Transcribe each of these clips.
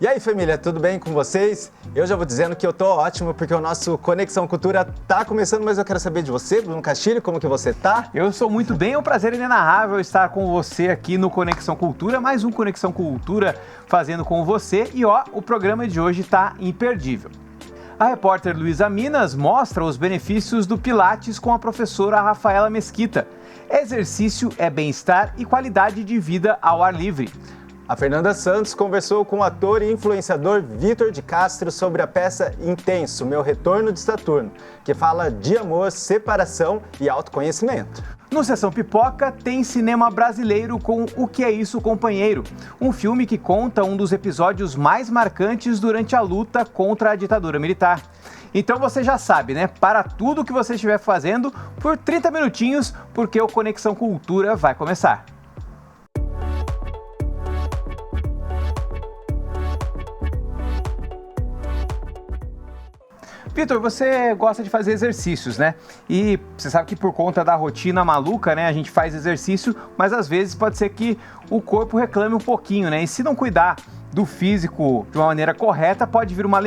E aí, família, tudo bem com vocês? Eu já vou dizendo que eu tô ótimo porque o nosso Conexão Cultura tá começando, mas eu quero saber de você, Bruno Castilho, como que você tá? Eu sou muito bem, é um prazer inenarrável estar com você aqui no Conexão Cultura, mais um Conexão Cultura fazendo com você e o programa de hoje tá imperdível. A repórter Luísa Minas mostra os benefícios do Pilates com a professora Rafaela Mesquita. Exercício é bem-estar e qualidade de vida ao ar livre. A Fernanda Santos conversou com o ator e influenciador Vitor de Castro sobre a peça Intenso, Meu Retorno de Saturno, que fala de amor, separação e autoconhecimento. No Sessão Pipoca tem cinema brasileiro com O Que É Isso, Companheiro? Um filme que conta um dos episódios mais marcantes durante a luta contra a ditadura militar. Então você já sabe, né? Para tudo o que você estiver fazendo por 30 minutinhos, porque o Conexão Cultura vai começar. Vitor, você gosta de fazer exercícios, né? E você sabe que por conta da rotina maluca, né, a gente faz exercício, mas às vezes pode ser que o corpo reclame um pouquinho, né? E se não cuidar do físico de uma maneira correta, pode vir uma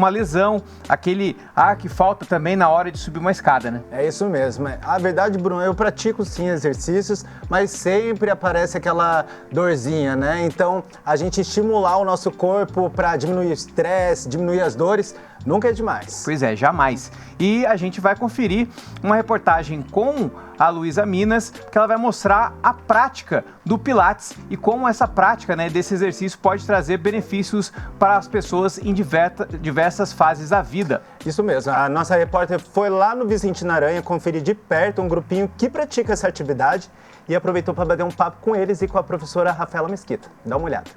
lesão, aquele ar que falta também na hora de subir uma escada, né? É isso mesmo. A verdade, Bruno, eu pratico sim exercícios, mas sempre aparece aquela dorzinha, né? Então, a gente estimular o nosso corpo para diminuir o estresse, diminuir as dores, nunca é demais. Pois é, jamais. E a gente vai conferir uma reportagem com a Luísa Minas, que ela vai mostrar a prática do Pilates e como essa prática, né, desse exercício pode trazer benefícios para as pessoas em diversas fases da vida. Isso mesmo. A nossa repórter foi lá no Vicente Aranha conferir de perto um grupinho que pratica essa atividade e aproveitou para bater um papo com eles e com a professora Rafaela Mesquita. Dá uma olhada.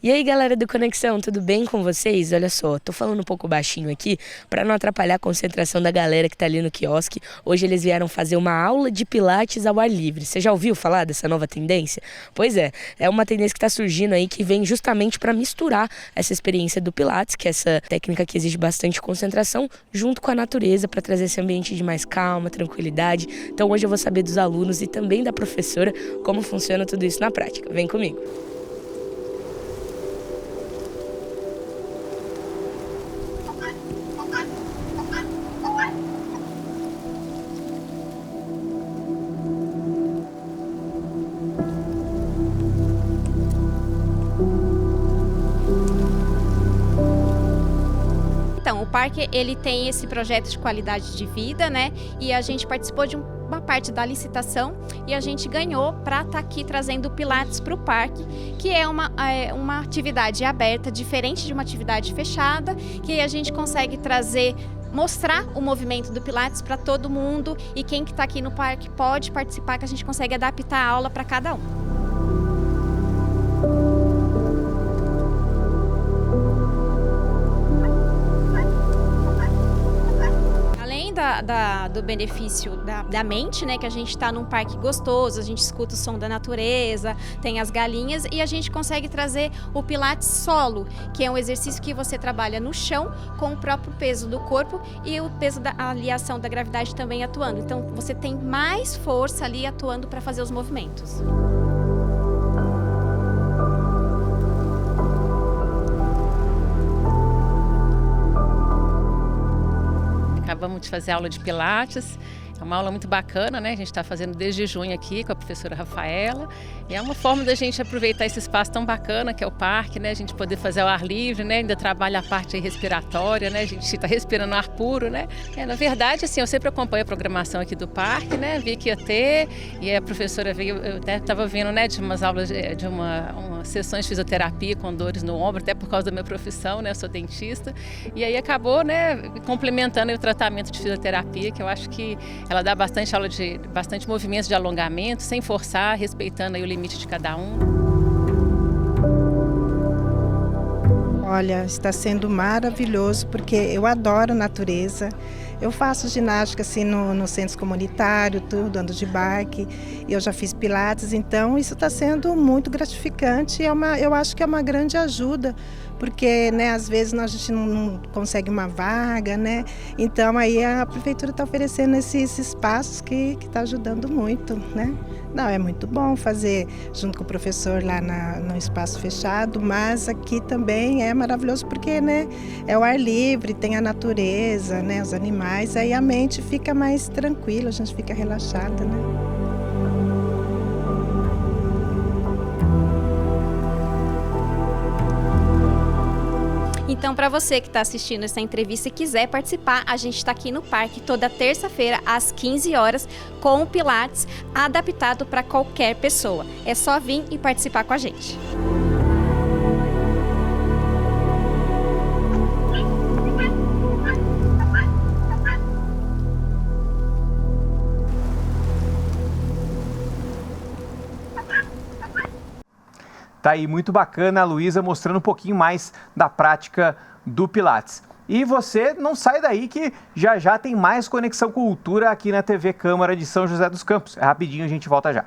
E aí, galera do Conexão, tudo bem com vocês? Olha só, tô falando um pouco baixinho aqui para não atrapalhar a concentração da galera que tá ali no quiosque. Hoje eles vieram fazer uma aula de pilates ao ar livre. Você já ouviu falar dessa nova tendência? Pois é uma tendência que tá surgindo aí que vem justamente para misturar essa experiência do pilates, que é essa técnica que exige bastante concentração, junto com a natureza para trazer esse ambiente de mais calma, tranquilidade. Então hoje eu vou saber dos alunos e também da professora como funciona tudo isso na prática. Vem comigo. Então, o parque ele tem esse projeto de qualidade de vida, né? E a gente participou de uma parte da licitação e a gente ganhou para estar aqui trazendo o Pilates para o parque, que é uma atividade aberta, diferente de uma atividade fechada, que a gente consegue mostrar o movimento do Pilates para todo mundo e quem que está aqui no parque pode participar, que a gente consegue adaptar a aula para cada um. Do benefício da mente, né, que a gente está num parque gostoso, a gente escuta o som da natureza, tem as galinhas e a gente consegue trazer o Pilates solo, que é um exercício que você trabalha no chão com o próprio peso do corpo e o peso da aliação da gravidade também atuando. Então você tem mais força ali atuando para fazer os movimentos. Acabamos de fazer aula de Pilates, é uma aula muito bacana, né? A gente está fazendo desde junho aqui com a professora Rafaela e é uma forma da gente aproveitar esse espaço tão bacana que é o parque, né? A gente poder fazer ao ar livre, né? Ainda trabalha a parte respiratória, né? A gente está respirando ar puro, né? Na verdade, assim, eu sempre acompanho a programação aqui do parque, né? Vi que ia ter e a professora veio, eu até estava vindo, né? De umas aulas, de umas sessões de fisioterapia com dores no ombro, até por causa da minha profissão, né? Eu sou dentista e aí acabou, né? Complementando o tratamento de fisioterapia, que eu acho que ela dá bastante aula de bastante movimentos de alongamento, sem forçar, respeitando aí o limite de cada um. Olha, está sendo maravilhoso porque eu adoro natureza. Eu faço ginástica assim no centro comunitário, tudo, ando de bike. Eu já fiz pilates, então isso está sendo muito gratificante. Eu acho que é uma grande ajuda porque, né, às vezes a gente não consegue uma vaga, né? Então aí a prefeitura está oferecendo esses espaços que está ajudando muito, né? Não, é muito bom fazer junto com o professor lá no espaço fechado, mas aqui também é maravilhoso porque, né, é o ar livre, tem a natureza, né, os animais, aí a mente fica mais tranquila, a gente fica relaxada, né? Então, para você que está assistindo essa entrevista e quiser participar, a gente está aqui no parque toda terça-feira às 15 horas com o Pilates adaptado para qualquer pessoa. É só vir e participar com a gente. Tá aí, muito bacana a Luísa mostrando um pouquinho mais da prática do Pilates. E você não sai daí que já já tem mais Conexão Cultura aqui na TV Câmara de São José dos Campos. É rapidinho, a gente volta já.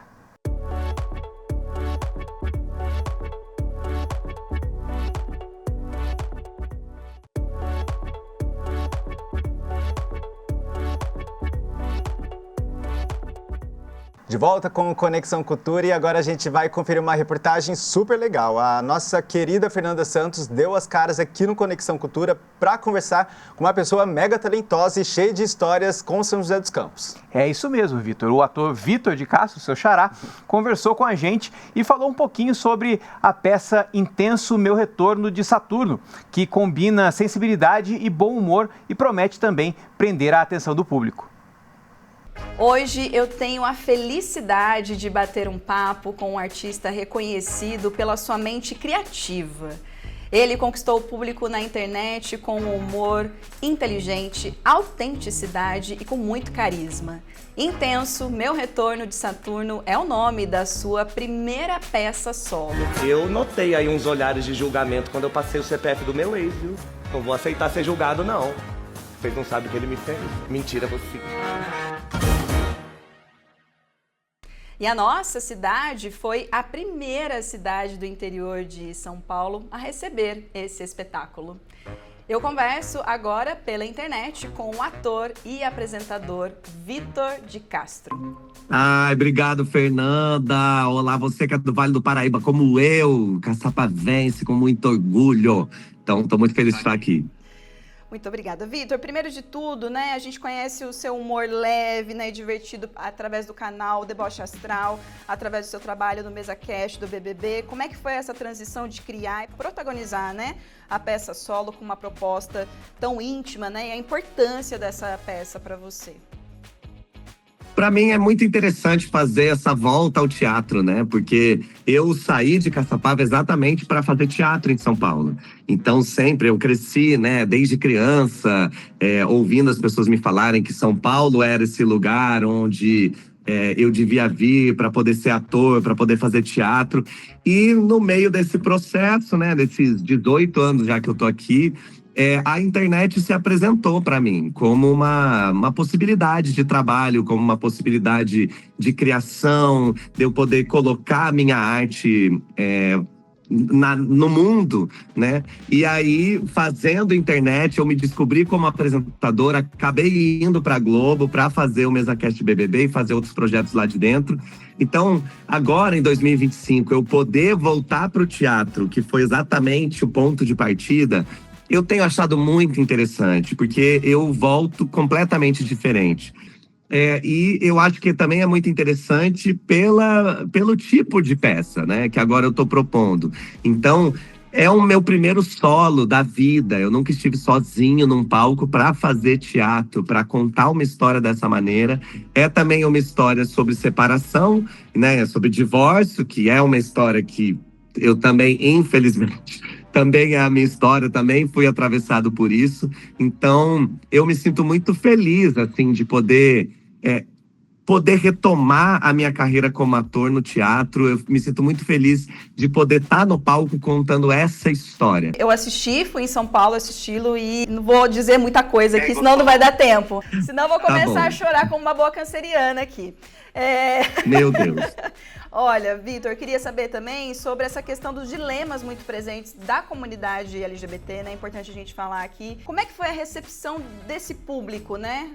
De volta com Conexão Cultura e agora a gente vai conferir uma reportagem super legal. A nossa querida Fernanda Santos deu as caras aqui no Conexão Cultura para conversar com uma pessoa mega talentosa e cheia de histórias com São José dos Campos. É isso mesmo, Vitor. O ator Vitor de Castro, seu xará, conversou com a gente e falou um pouquinho sobre a peça Intenso Meu Retorno de Saturno, que combina sensibilidade e bom humor e promete também prender a atenção do público. Hoje eu tenho a felicidade de bater um papo com um artista reconhecido pela sua mente criativa. Ele conquistou o público na internet com humor, inteligente, autenticidade e com muito carisma. Intenso, Meu Retorno de Saturno é o nome da sua primeira peça solo. Eu notei aí uns olhares de julgamento quando eu passei o CPF do meu ex, viu? Não vou aceitar ser julgado, não. Vocês não sabem o que ele me fez. Mentira, você. E a nossa cidade foi a primeira cidade do interior de São Paulo a receber esse espetáculo. Eu converso agora pela internet com o ator e apresentador Vitor de Castro. Ai, obrigado, Fernanda. Olá, você que é do Vale do Paraíba, como eu, caçapavense, com muito orgulho. Então, estou muito feliz de estar aqui. Muito obrigada, Vitor. Primeiro de tudo, né, a gente conhece o seu humor leve, né, e divertido através do canal Deboche Astral, através do seu trabalho no MesaCast do BBB. Como é que foi essa transição de criar e protagonizar, né, a peça solo com uma proposta tão íntima, né, e a importância dessa peça para você? Para mim é muito interessante fazer essa volta ao teatro, né? Porque eu saí de Caçapava exatamente para fazer teatro em São Paulo. Então sempre eu cresci, né? Desde criança, ouvindo as pessoas me falarem que São Paulo era esse lugar onde eu devia vir para poder ser ator, para poder fazer teatro. E no meio desse processo, né? Desses 18 anos já que eu tô aqui, a internet se apresentou para mim como uma possibilidade de trabalho, como uma possibilidade de criação, de eu poder colocar a minha arte no mundo, né? E aí, fazendo internet, eu me descobri como apresentador, acabei indo para a Globo para fazer o MesaCast BBB e fazer outros projetos lá de dentro. Então, agora em 2025, eu poder voltar para o teatro, que foi exatamente o ponto de partida, eu tenho achado muito interessante, porque eu volto completamente diferente. E eu acho que também é muito interessante pelo tipo de peça, né, que agora eu estou propondo. Então, é o meu primeiro solo da vida. Eu nunca estive sozinho num palco para fazer teatro, para contar uma história dessa maneira. É também uma história sobre separação, né, sobre divórcio, que é uma história que eu também, infelizmente, também é a minha história, também fui atravessado por isso. Então, eu me sinto muito feliz, assim, de poder retomar a minha carreira como ator no teatro. Eu me sinto muito feliz de poder estar no palco contando essa história. Eu fui em São Paulo assisti-lo e não vou dizer muita coisa aqui, senão não vai dar tempo. Senão eu vou começar a chorar como uma boa canceriana aqui. Meu Deus. Olha, Vitor, queria saber também sobre essa questão dos dilemas muito presentes da comunidade LGBT, né? É importante a gente falar aqui. Como é que foi a recepção desse público, né?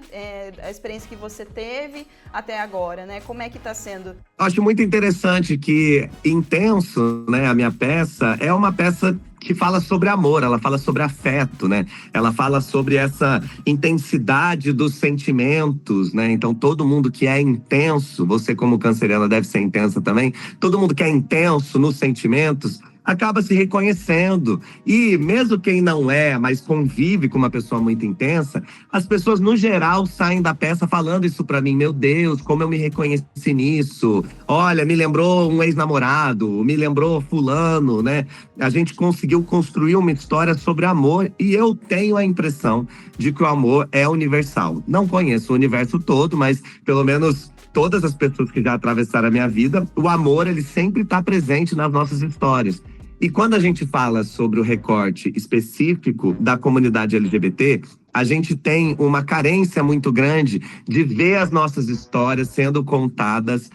A experiência que você teve até agora, né? Como é que tá sendo? Acho muito interessante que Intenso, né, a minha peça, é uma peça que fala sobre amor, ela fala sobre afeto, né? Ela fala sobre essa intensidade dos sentimentos, né? Então, todo mundo que é intenso, você como canceriana deve ser intensa também, todo mundo que é intenso nos sentimentos acaba se reconhecendo. E mesmo quem não é, mas convive com uma pessoa muito intensa, as pessoas, no geral, saem da peça falando isso pra mim. Meu Deus, como eu me reconheci nisso. Olha, me lembrou um ex-namorado, me lembrou fulano, né? A gente conseguiu construir uma história sobre amor e eu tenho a impressão de que o amor é universal. Não conheço o universo todo, mas pelo menos todas as pessoas que já atravessaram a minha vida, o amor, ele sempre está presente nas nossas histórias. E quando a gente fala sobre o recorte específico da comunidade LGBT, a gente tem uma carência muito grande de ver as nossas histórias sendo contadas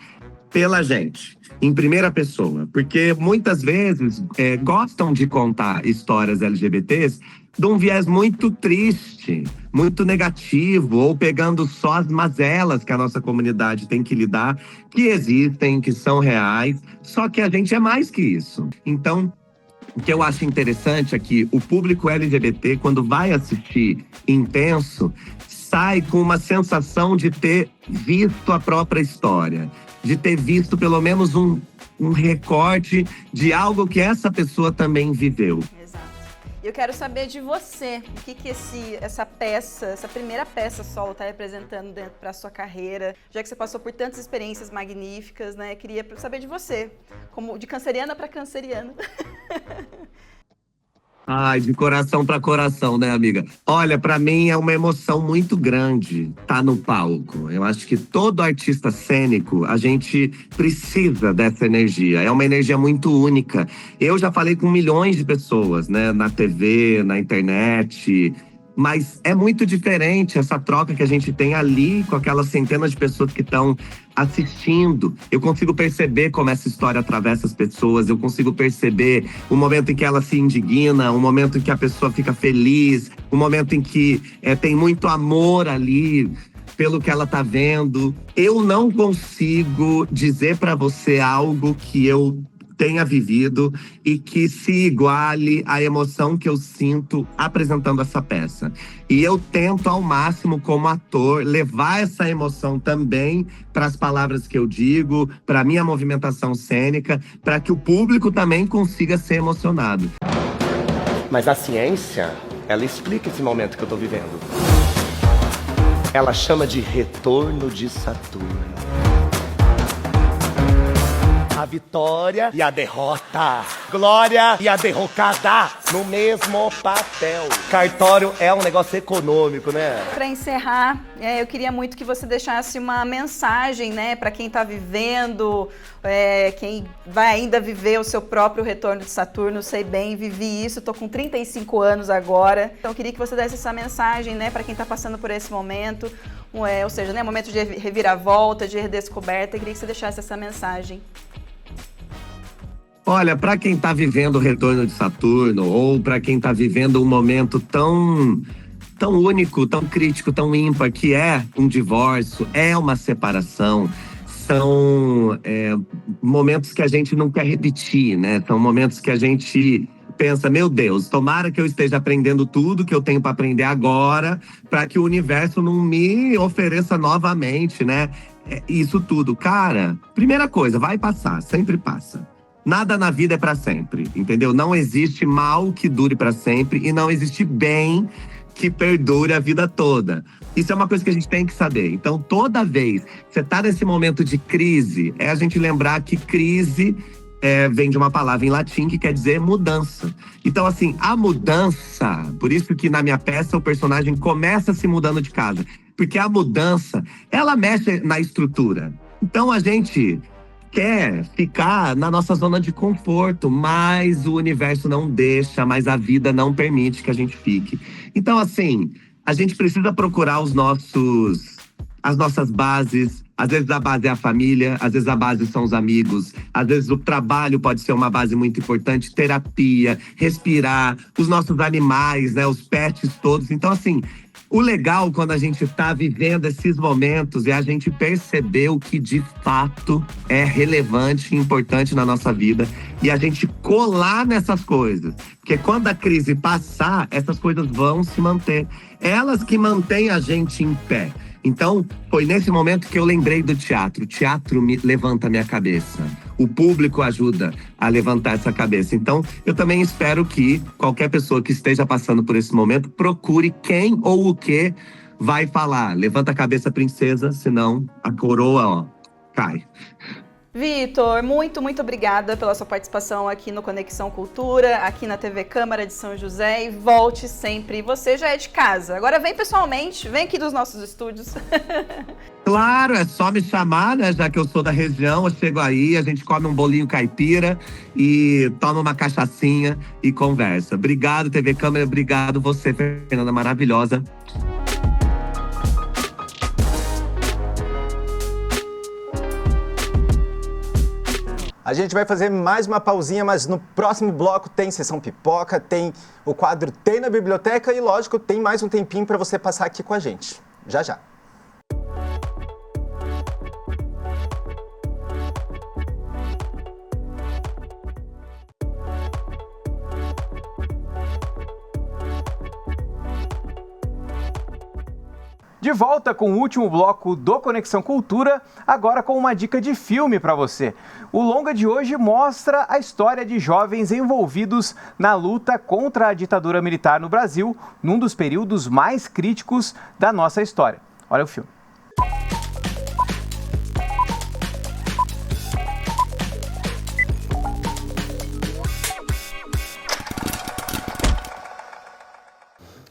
pela gente, em primeira pessoa. Porque muitas vezes gostam de contar histórias LGBTs de um viés muito triste, muito negativo, ou pegando só as mazelas que a nossa comunidade tem que lidar, que existem, que são reais, só que a gente é mais que isso. Então, o que eu acho interessante é que o público LGBT, quando vai assistir Intenso, sai com uma sensação de ter visto a própria história, de ter visto pelo menos um recorte de algo que essa pessoa também viveu. Eu quero saber de você, o que essa primeira peça solo está representando dentro para a sua carreira, já que você passou por tantas experiências magníficas, né? Queria saber de você, como de canceriana para canceriano. Ai, de coração para coração, né, amiga? Olha, para mim é uma emoção muito grande estar no palco. Eu acho que todo artista cênico, a gente precisa dessa energia. É uma energia muito única. Eu já falei com milhões de pessoas, né, na TV, na internet. Mas é muito diferente essa troca que a gente tem ali com aquelas centenas de pessoas que estão assistindo. Eu consigo perceber como essa história atravessa as pessoas, eu consigo perceber o momento em que ela se indigna, o momento em que a pessoa fica feliz, o momento em que tem muito amor ali pelo que ela tá vendo. Eu não consigo dizer para você algo que eu tenha vivido e que se iguale à emoção que eu sinto apresentando essa peça. E eu tento ao máximo, como ator, levar essa emoção também para as palavras que eu digo, para a minha movimentação cênica, para que o público também consiga ser emocionado. Mas a ciência, ela explica esse momento que eu tô vivendo. Ela chama de retorno de Saturno. A vitória e a derrota. Glória e a derrocada no mesmo papel. Cartório é um negócio econômico, né? Para encerrar, eu queria muito que você deixasse uma mensagem, né, para quem está vivendo, quem vai ainda viver o seu próprio retorno de Saturno. Sei bem, vivi isso, tô com 35 anos agora. Então eu queria que você desse essa mensagem, né, para quem está passando por esse momento, ou seja, né, momento de reviravolta, de redescoberta. Eu queria que você deixasse essa mensagem. Olha, para quem está vivendo o retorno de Saturno, ou para quem está vivendo um momento tão único, tão crítico, tão ímpar, que é um divórcio, é uma separação, são momentos que a gente não quer repetir, né? São momentos que a gente pensa, meu Deus, tomara que eu esteja aprendendo tudo que eu tenho para aprender agora, para que o universo não me ofereça novamente, né? Isso tudo. Cara, primeira coisa, vai passar, sempre passa. Nada na vida é para sempre, entendeu? Não existe mal que dure para sempre e não existe bem que perdure a vida toda. Isso é uma coisa que a gente tem que saber. Então, toda vez que você tá nesse momento de crise, a gente lembrar que crise vem de uma palavra em latim que quer dizer mudança. Então, assim, a mudança, por isso que na minha peça o personagem começa se mudando de casa. Porque a mudança, ela mexe na estrutura. Então, a gente quer ficar na nossa zona de conforto, mas o universo não deixa, mas a vida não permite que a gente fique. Então, assim, a gente precisa procurar os nossos as nossas bases. Às vezes a base é a família, às vezes a base são os amigos, às vezes o trabalho pode ser uma base muito importante, terapia, respirar, os nossos animais, né, os pets todos. Então, assim, o legal quando a gente está vivendo esses momentos é a gente perceber o que de fato é relevante e importante na nossa vida e a gente colar nessas coisas. Porque quando a crise passar, essas coisas vão se manter. Elas que mantêm a gente em pé. Então, foi nesse momento que eu lembrei do teatro. O teatro levanta a minha cabeça. O público ajuda a levantar essa cabeça. Então, eu também espero que qualquer pessoa que esteja passando por esse momento procure quem ou o que vai falar. Levanta a cabeça, princesa, senão a coroa, ó, cai. Vitor, muito obrigada pela sua participação aqui no Conexão Cultura, aqui na TV Câmara de São José, e volte sempre. Você já é de casa. Agora vem pessoalmente, vem aqui dos nossos estúdios. Claro, é só me chamar, né? Já que eu sou da região, eu chego aí, a gente come um bolinho caipira e toma uma cachaçinha e conversa. Obrigado, TV Câmara, obrigado você, Fernanda, maravilhosa. A gente vai fazer mais uma pausinha, mas no próximo bloco tem Sessão Pipoca, tem o quadro Tem na Biblioteca e, lógico, tem mais um tempinho para você passar aqui com a gente. Já, já. De volta com o último bloco do Conexão Cultura, agora com uma dica de filme para você. O longa de hoje mostra a história de jovens envolvidos na luta contra a ditadura militar no Brasil, num dos períodos mais críticos da nossa história. Olha o filme.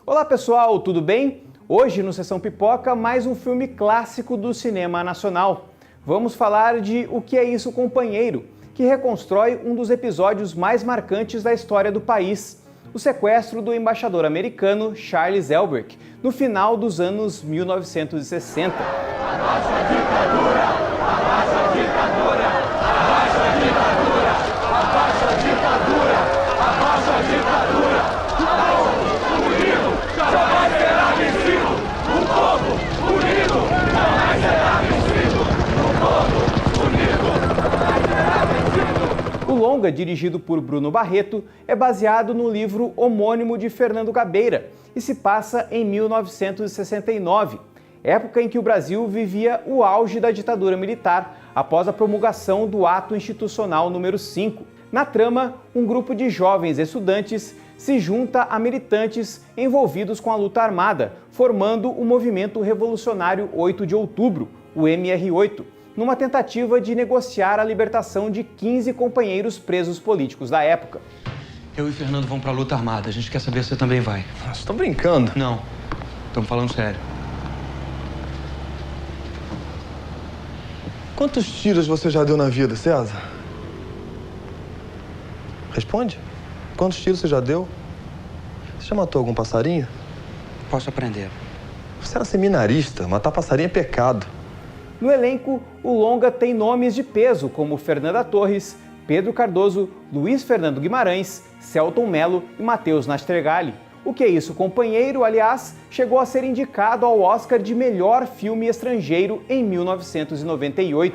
Olá pessoal, tudo bem? Hoje no Sessão Pipoca, mais um filme clássico do cinema nacional. Vamos falar de O Que É Isso, Companheiro, que reconstrói um dos episódios mais marcantes da história do país, o sequestro do embaixador americano Charles Elbrick, no final dos anos 1960. Abaixa a ditadura! Abaixa a ditadura! Abaixa a ditadura! Abaixa a ditadura! Abaixa a ditadura! O longa, dirigido por Bruno Barreto, é baseado no livro homônimo de Fernando Gabeira e se passa em 1969, época em que o Brasil vivia o auge da ditadura militar após a promulgação do Ato Institucional número 5. Na trama, um grupo de jovens estudantes se junta a militantes envolvidos com a luta armada, formando o Movimento Revolucionário 8 de Outubro, o MR8, numa tentativa de negociar a libertação de 15 companheiros presos políticos da época. Eu e Fernando vamos pra luta armada. A gente quer saber se você também vai. Você tá brincando? Não. Estamos falando sério. Quantos tiros você já deu na vida, César? Responde. Quantos tiros você já deu? Você já matou algum passarinho? Posso aprender. Você era seminarista. Matar passarinho é pecado. No elenco, o longa tem nomes de peso como Fernanda Torres, Pedro Cardoso, Luiz Fernando Guimarães, Celton Mello e Matheus Nastergalli. O Que É Isso, Companheiro, aliás, chegou a ser indicado ao Oscar de melhor filme estrangeiro em 1998.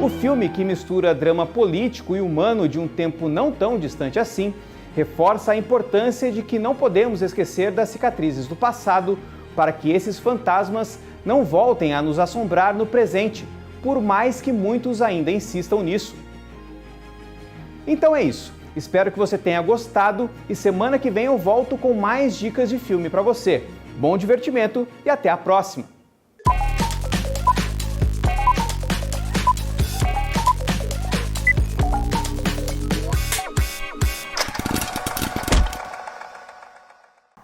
O filme, que mistura drama político e humano de um tempo não tão distante assim, reforça a importância de que não podemos esquecer das cicatrizes do passado para que esses fantasmas não voltem a nos assombrar no presente, por mais que muitos ainda insistam nisso. Então é isso. Espero que você tenha gostado e semana que vem eu volto com mais dicas de filme para você. Bom divertimento e até a próxima!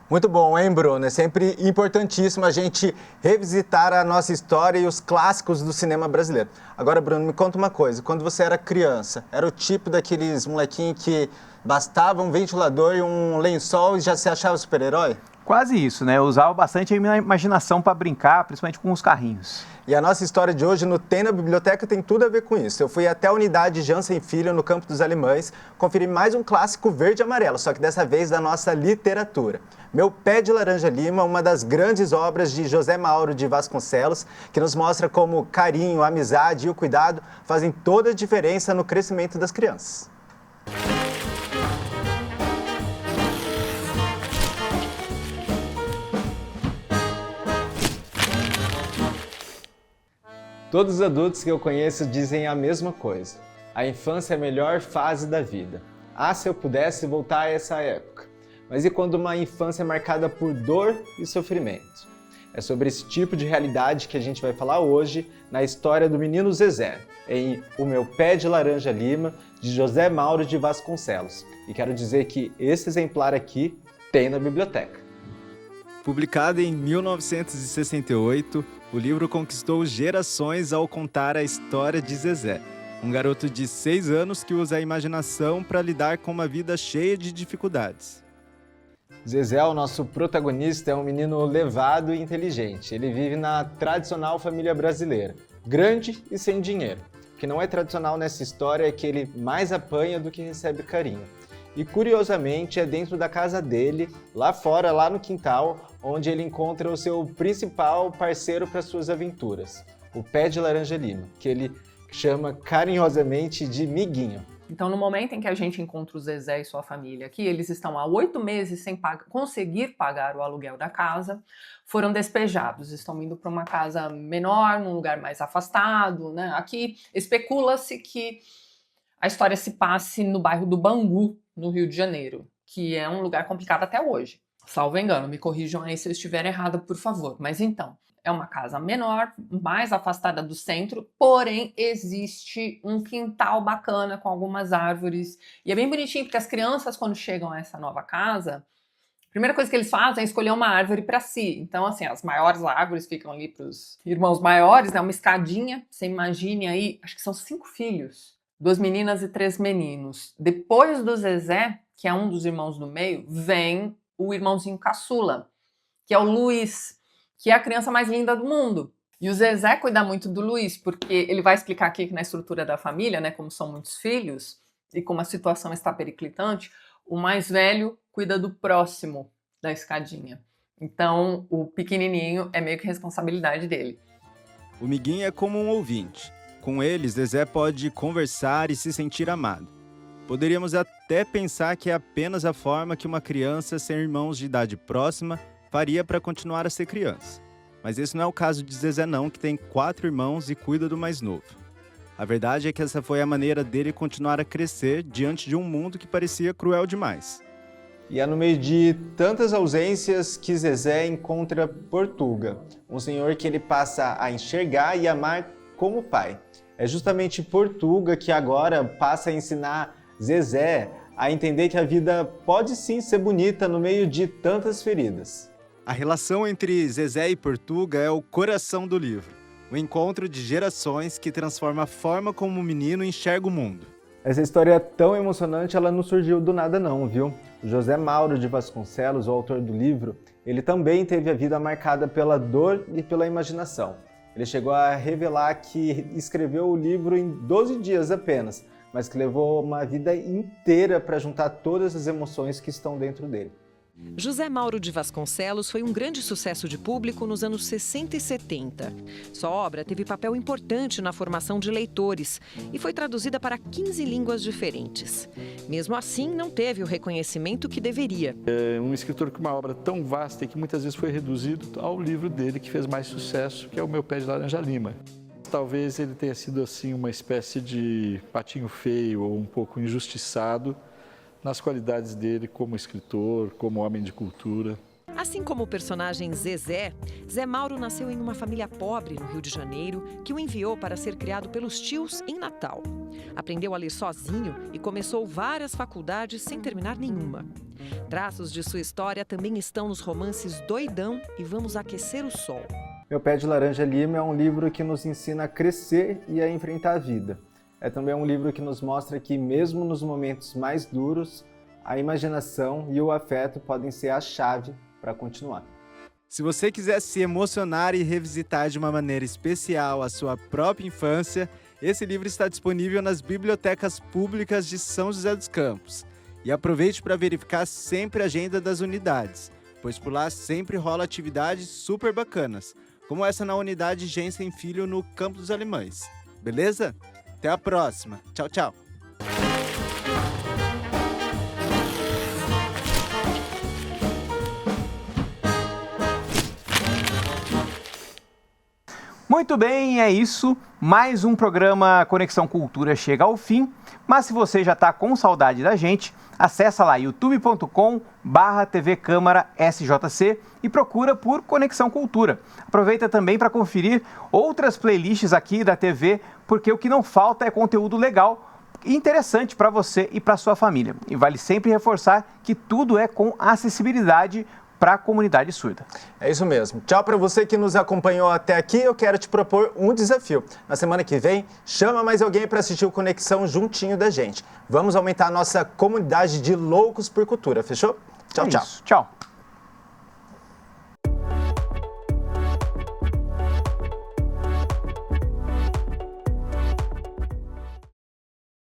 Muito bom, hein, Bruno? É sempre importantíssimo a gente revisitar a nossa história e os clássicos do cinema brasileiro. Agora, Bruno, me conta uma coisa. Quando você era criança, era o tipo daqueles molequinhos que bastava um ventilador e um lençol e já se achava super-herói? Quase isso, né? Eu usava bastante a minha imaginação para brincar, principalmente com os carrinhos. E a nossa história de hoje no Tem na Biblioteca tem tudo a ver com isso. Eu fui até a unidade Jansen Filho, no Campo dos Alemães, conferir mais um clássico verde e amarelo, só que dessa vez da nossa literatura. Meu Pé de Laranja Lima, uma das grandes obras de José Mauro de Vasconcelos, que nos mostra como o carinho, a amizade e o cuidado fazem toda a diferença no crescimento das crianças. Todos os adultos que eu conheço dizem a mesma coisa. A infância é a melhor fase da vida. Ah, se eu pudesse voltar a essa época. Mas e quando uma infância é marcada por dor e sofrimento? É sobre esse tipo de realidade que a gente vai falar hoje na história do menino Zezé, em O Meu Pé de Laranja Lima, de José Mauro de Vasconcelos. E quero dizer que esse exemplar aqui tem na biblioteca. Publicado em 1968, o livro conquistou gerações ao contar a história de Zezé, um garoto de 6 anos que usa a imaginação para lidar com uma vida cheia de dificuldades. Zezé, o nosso protagonista, é um menino levado e inteligente. Ele vive na tradicional família brasileira, grande e sem dinheiro. O que não é tradicional nessa história é que ele mais apanha do que recebe carinho. E curiosamente é dentro da casa dele, lá fora, lá no quintal, onde ele encontra o seu principal parceiro para suas aventuras, o Pé de Laranja Lima, que ele chama carinhosamente de Miguinho. Então, no momento em que a gente encontra o Zezé e sua família aqui, eles estão há 8 meses sem conseguir pagar o aluguel da casa, foram despejados, estão indo para uma casa menor, num lugar mais afastado, né? Aqui especula-se que a história se passe no bairro do Bangu, no Rio de Janeiro, que é um lugar complicado até hoje. Salvo engano, me corrijam aí se eu estiver errada, por favor. Mas então, é uma casa menor, mais afastada do centro, porém existe um quintal bacana com algumas árvores. E é bem bonitinho, porque as crianças, quando chegam a essa nova casa, a primeira coisa que eles fazem é escolher uma árvore para si. Então, assim, as maiores árvores ficam ali para os irmãos maiores, né? Uma escadinha, você imagine aí, acho que são 5 filhos. 2 meninas e 3 meninos. Depois do Zezé, que é um dos irmãos do meio, vem o irmãozinho caçula, que é o Luiz, que é a criança mais linda do mundo. E o Zezé cuida muito do Luiz, porque ele vai explicar aqui que na estrutura da família, né, como são muitos filhos, e como a situação está periclitante, o mais velho cuida do próximo da escadinha. Então, o pequenininho é meio que responsabilidade dele. O Miguinho é como um ouvinte. Com ele, Zezé pode conversar e se sentir amado. Poderíamos até pensar que é apenas a forma que uma criança sem irmãos de idade próxima faria para continuar a ser criança. Mas esse não é o caso de Zezé não, que tem 4 irmãos e cuida do mais novo. A verdade é que essa foi a maneira dele continuar a crescer diante de um mundo que parecia cruel demais. E é no meio de tantas ausências que Zezé encontra Portuga, um senhor que ele passa a enxergar e amar como pai. É justamente Portuga que agora passa a ensinar Zezé a entender que a vida pode sim ser bonita no meio de tantas feridas. A relação entre Zezé e Portuga é o coração do livro, o encontro de gerações que transforma a forma como o menino enxerga o mundo. Essa história é tão emocionante, ela não surgiu do nada não, viu? O José Mauro de Vasconcelos, o autor do livro, ele também teve a vida marcada pela dor e pela imaginação. Ele chegou a revelar que escreveu o livro em 12 dias apenas, mas que levou uma vida inteira para juntar todas as emoções que estão dentro dele. José Mauro de Vasconcelos foi um grande sucesso de público nos anos 60 e 70. Sua obra teve papel importante na formação de leitores e foi traduzida para 15 línguas diferentes. Mesmo assim, não teve o reconhecimento que deveria. É um escritor com uma obra tão vasta e que muitas vezes foi reduzido ao livro dele que fez mais sucesso, que é O Meu Pé de Laranja Lima. Talvez ele tenha sido assim uma espécie de patinho feio ou um pouco injustiçado nas qualidades dele como escritor, como homem de cultura. Assim como o personagem Zezé, Zé Mauro nasceu em uma família pobre no Rio de Janeiro, que o enviou para ser criado pelos tios em Natal. Aprendeu a ler sozinho e começou várias faculdades sem terminar nenhuma. Traços de sua história também estão nos romances Doidão e Vamos Aquecer o Sol. Meu Pé de Laranja Lima é um livro que nos ensina a crescer e a enfrentar a vida. É também um livro que nos mostra que, mesmo nos momentos mais duros, a imaginação e o afeto podem ser a chave para continuar. Se você quiser se emocionar e revisitar de uma maneira especial a sua própria infância, esse livro está disponível nas bibliotecas públicas de São José dos Campos. E aproveite para verificar sempre a agenda das unidades, pois por lá sempre rola atividades super bacanas, como essa na unidade Jensen Filho no Campo dos Alemães. Beleza? Até a próxima. Tchau, tchau. Muito bem, é isso. Mais um programa Conexão Cultura chega ao fim. Mas se você já está com saudade da gente, acessa lá youtube.com/TV Câmara SJC e procura por Conexão Cultura. Aproveita também para conferir outras playlists aqui da TV, porque o que não falta é conteúdo legal e interessante para você e para sua família. E vale sempre reforçar que tudo é com acessibilidade para a comunidade surda. É isso mesmo. Tchau para você que nos acompanhou até aqui. Eu quero te propor um desafio. Na semana que vem, chama mais alguém para assistir o Conexão juntinho da gente. Vamos aumentar a nossa comunidade de loucos por cultura, fechou? Tchau, tchau. Tchau.